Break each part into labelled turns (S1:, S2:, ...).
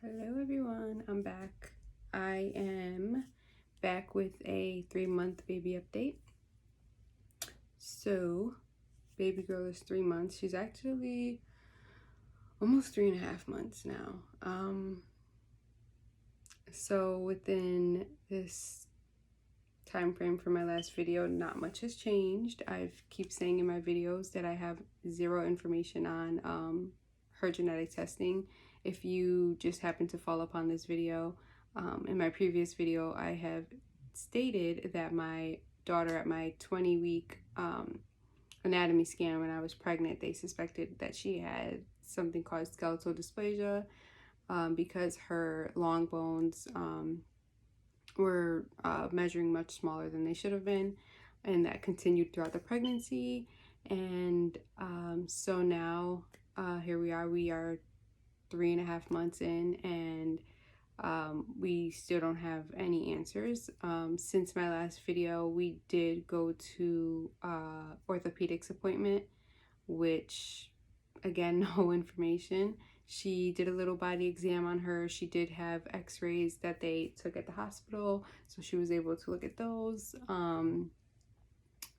S1: Hello everyone, I'm back. I am back with a 3-month baby update. So, baby girl is 3 months. She's actually almost 3.5 months now. So within this time frame from my last video, not much has changed. I keep saying in my videos that I have zero information on her genetic testing. If you just happen to fall upon this video, in my previous video I have stated that my daughter, at my 20-week anatomy scan when I was pregnant, they suspected that she had something called skeletal dysplasia, because her long bones were measuring much smaller than they should have been, and that continued throughout the pregnancy. And so now here we are 3.5 months in, and we still don't have any answers. Since my last video, we did go to orthopedics appointment, which again, no information. She did a little body exam on her. She did have x-rays that they took at the hospital, so she was able to look at those.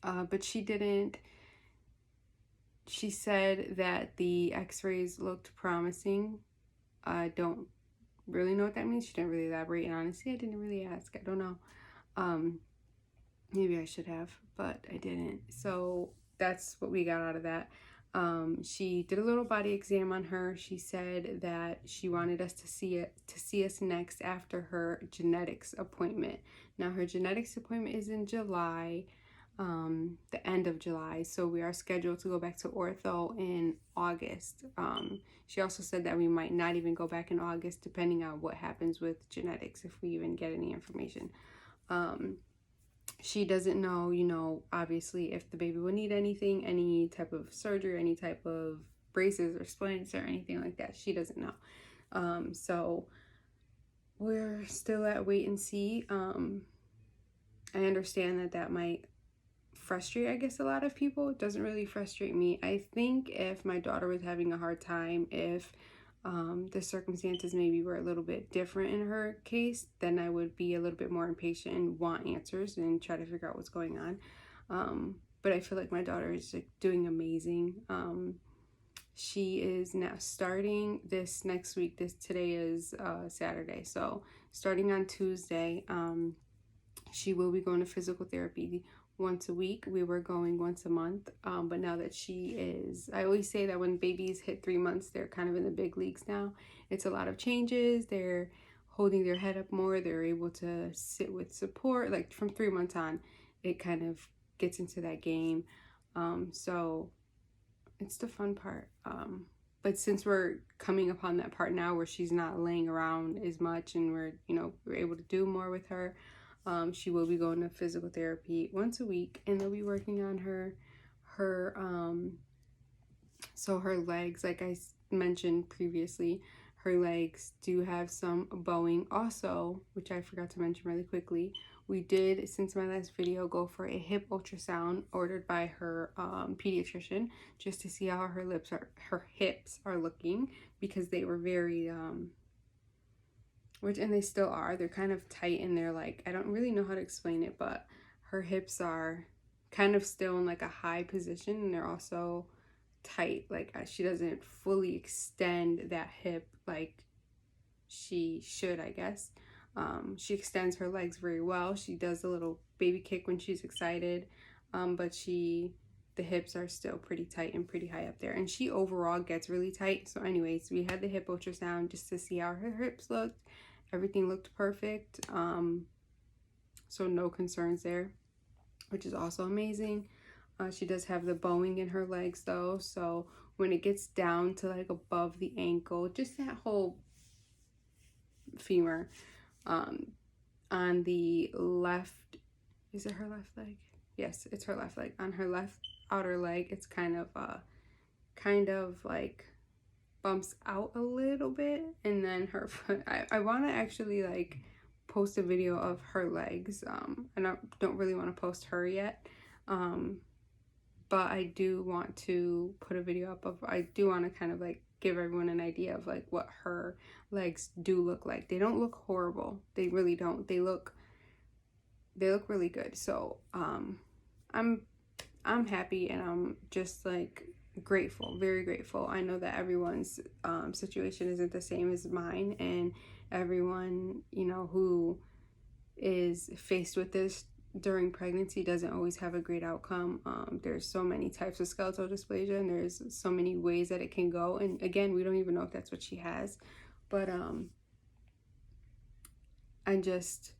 S1: But she didn't. She said that the x-rays looked promising. I don't really know what that means. She didn't really elaborate, and honestly I didn't really ask. I don't know. Maybe I should have, but I didn't. So that's what we got out of that. She did a little body exam on her. She said that she wanted us to see us next after her genetics appointment. Now her genetics appointment is in July, the end of July, so we are scheduled to go back to ortho in August. She also said that we might not even go back in August, depending on what happens with genetics, if we even get any information. She doesn't know, obviously, if the baby will need anything, any type of surgery, any type of braces or splints or anything like that. She doesn't know. So we're still at wait and see. I understand that might frustrate, I guess, a lot of people. It doesn't really frustrate me. I think if my daughter was having a hard time, if the circumstances maybe were a little bit different in her case, then I would be a little bit more impatient and want answers and try to figure out what's going on. But I feel like my daughter is like doing amazing. She is now starting this next week. Today is Saturday, so starting on Tuesday, she will be going to physical therapy once a week. We were going once a month, but now that she is, I always say that when babies hit 3 months, they're kind of in the big leagues now. It's a lot of changes. They're holding their head up more. They're able to sit with support. Like from 3 months on, it kind of gets into that game. So it's the fun part. But since we're coming upon that part now where she's not laying around as much, and we're able to do more with her, she will be going to physical therapy once a week, and they'll be working on her so her legs, like I mentioned previously, her legs do have some bowing. Also, which I forgot to mention really quickly, we did, since my last video, go for a hip ultrasound ordered by her pediatrician, just to see how her hips are looking, because they were very and they still are. They're kind of tight, and they're like, I don't really know how to explain it, but her hips are kind of still in like a high position, and they're also tight. Like she doesn't fully extend that hip like she should, I guess. She extends her legs very well. She does a little baby kick when she's excited, but the hips are still pretty tight and pretty high up there, and she overall gets really tight. So anyways, we had the hip ultrasound just to see how her hips looked. Everything looked perfect, so no concerns there, which is also amazing. She does have the bowing in her legs though, so when it gets down to like above the ankle, just that whole femur, on the left, is it her left leg? Yes, it's her left leg. On her left outer leg, it's kind of like bumps out a little bit, and then her foot, I want to actually like post a video of her legs. I don't really want to post her yet, but I do want to put a video up of, I do want to kind of like give everyone an idea of like what her legs do look like. They don't look horrible. They really don't. They look really good. So I'm happy, and I'm just like grateful, very grateful. I know that everyone's situation isn't the same as mine, and everyone, you know, who is faced with this during pregnancy doesn't always have a great outcome. There's so many types of skeletal dysplasia, and there's so many ways that it can go. And again, we don't even know if that's what she has. But I just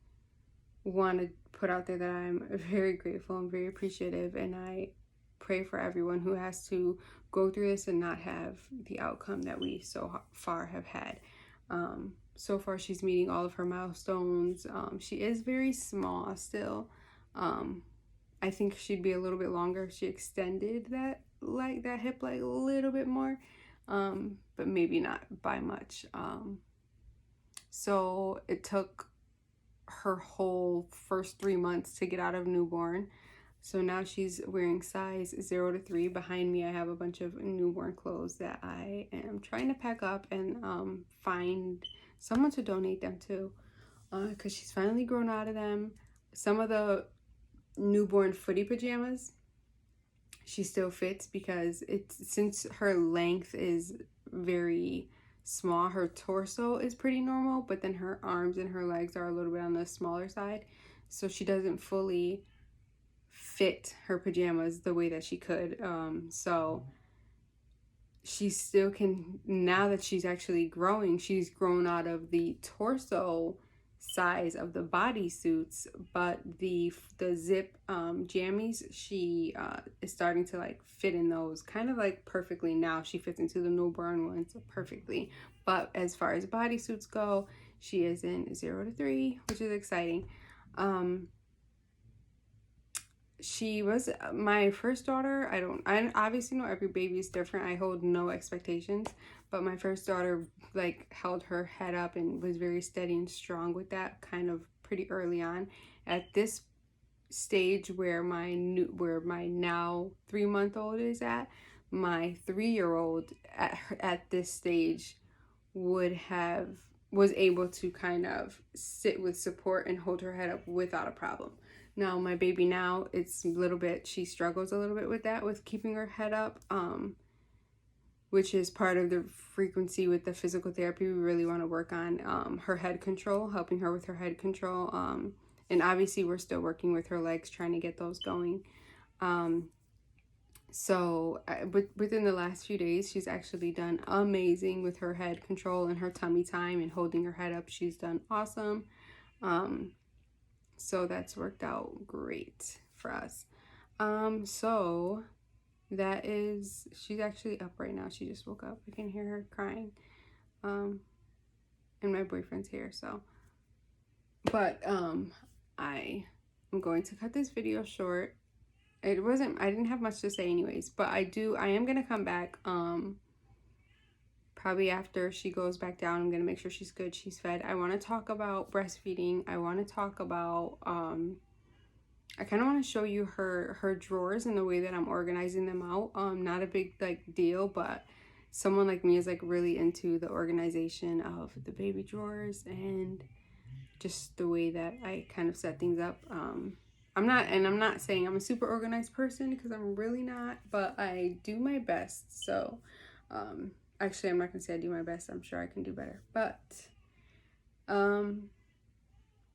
S1: want to put out there that I'm very grateful and very appreciative, and I pray for everyone who has to go through this and not have the outcome that we so far have had. So far, she's meeting all of her milestones. She is very small still. I think she'd be a little bit longer if she extended that hip like a little bit more, but maybe not by much. So it took her whole first 3 months to get out of newborn. So now she's wearing size 0 to 3. Behind me, I have a bunch of newborn clothes that I am trying to pack up and find someone to donate them to, because she's finally grown out of them. Some of the newborn footy pajamas she still fits, because since her length is very small, her torso is pretty normal, but then her arms and her legs are a little bit on the smaller side, so she doesn't fully fit her pajamas the way that she could. So she still can, now that she's actually growing, she's grown out of the torso size of the bodysuits, but the zip jammies, she is starting to like fit in those kind of like perfectly now. She fits into the newborn ones perfectly, but as far as bodysuits go, she is in 0 to 3, which is exciting. She was my first daughter. I obviously know every baby is different. I hold no expectations, but my first daughter like held her head up and was very steady and strong with that kind of pretty early on. At this stage where my now 3-month-old is at, my 3-year-old at this stage was able to kind of sit with support and hold her head up without a problem. Now my baby now, it's a little bit, she struggles a little bit with that, with keeping her head up, which is part of the frequency with the physical therapy. We really want to work on her head control, helping her with her head control. And obviously we're still working with her legs, trying to get those going. So within the last few days, she's actually done amazing with her head control and her tummy time and holding her head up. She's done awesome. So that's worked out great for us. So that is, she's actually up right now. She just woke up. I can hear her crying. And my boyfriend's here, so. But I am going to cut this video short. I didn't have much to say anyways, but I am gonna come back probably after she goes back down. I'm gonna make sure she's good, she's fed. I want to talk about breastfeeding. I want to talk about I kind of want to show you her drawers and the way that I'm organizing them out. Not a big like deal, but someone like me is like really into the organization of the baby drawers and just the way that I kind of set things up. I'm not saying I'm a super organized person, because I'm really not, but I do my best. So actually, I'm not gonna say I do my best. I'm sure I can do better. But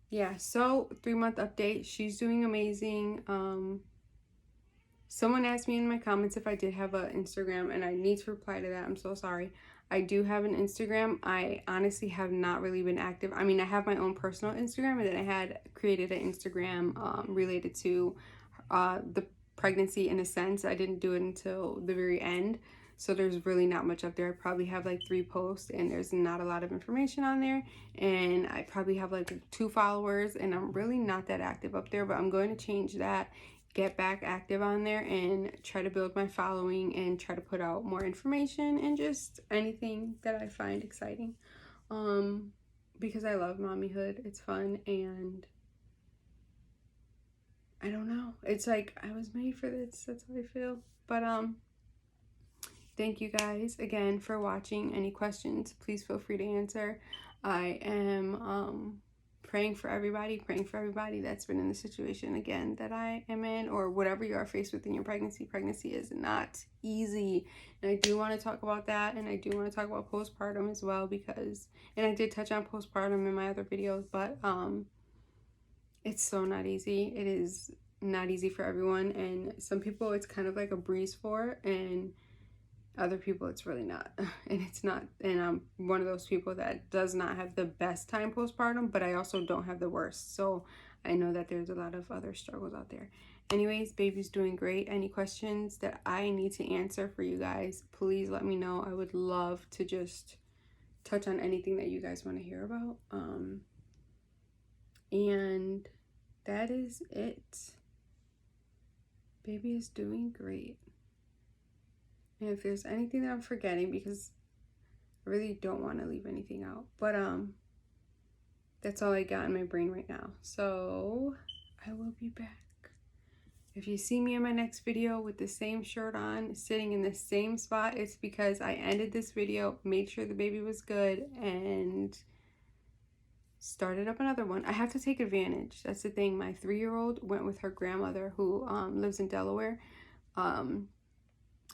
S1: yeah, so 3-month update. She's doing amazing. Someone asked me in my comments if I did have an Instagram, and I need to reply to that. I'm so sorry. I do have an Instagram. I honestly have not really been active. I mean, I have my own personal Instagram, and then I had created an Instagram related to the pregnancy in a sense. I didn't do it until the very end, so there's really not much up there. I probably have like 3 posts, and there's not a lot of information on there, and I probably have like 2 followers, and I'm really not that active up there, but I'm going to change that, get back active on there, and try to build my following and try to put out more information and just anything that I find exciting, because I love mommyhood. It's fun, and I don't know. It's like I was made for this. That's how I feel. But thank you guys again for watching. Any questions, please feel free to answer. I am praying for everybody that's been in the situation again that I am in, or whatever you are faced with in your pregnancy. Pregnancy is not easy. And I do want to talk about that, and I do want to talk about postpartum as well, because, and I did touch on postpartum in my other videos, but it's so not easy. It is not easy for everyone, and some people it's kind of like a breeze for, and other people it's really not. And it's not, and I'm one of those people that does not have the best time postpartum, but I also don't have the worst. So I know that there's a lot of other struggles out there. Anyways, baby's doing great. Any questions that I need to answer for you guys, please let me know. I would love to just touch on anything that you guys want to hear about. And that is it. Baby is doing great. And if there's anything that I'm forgetting, because I really don't want to leave anything out, but that's all I got in my brain right now. So I will be back. If you see me in my next video with the same shirt on, sitting in the same spot, it's because I ended this video, made sure the baby was good, and started up another one. I have to take advantage. That's the thing. My 3-year-old went with her grandmother, who lives in Delaware.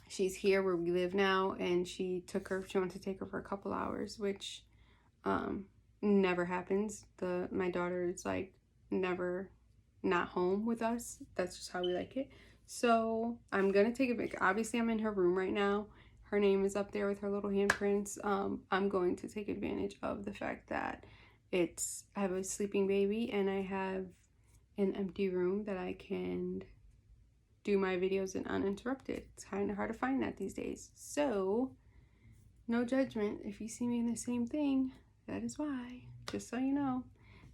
S1: She's here where we live now, and she wanted to take her for a couple hours, which never happens. My daughter is like never not home with us. That's just how we like it. So I'm gonna take a break. Obviously I'm in her room right now. Her name is up there with her little handprints. I'm going to take advantage of the fact that I have a sleeping baby, and I have an empty room that I can do my videos in uninterrupted. It's kind of hard to find that these days. So no judgment. If you see me in the same thing, that is why. Just so you know.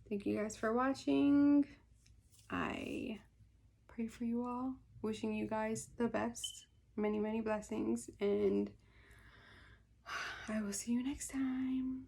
S1: Thank you guys for watching. I pray for you all. Wishing you guys the best. Many, many blessings. And I will see you next time.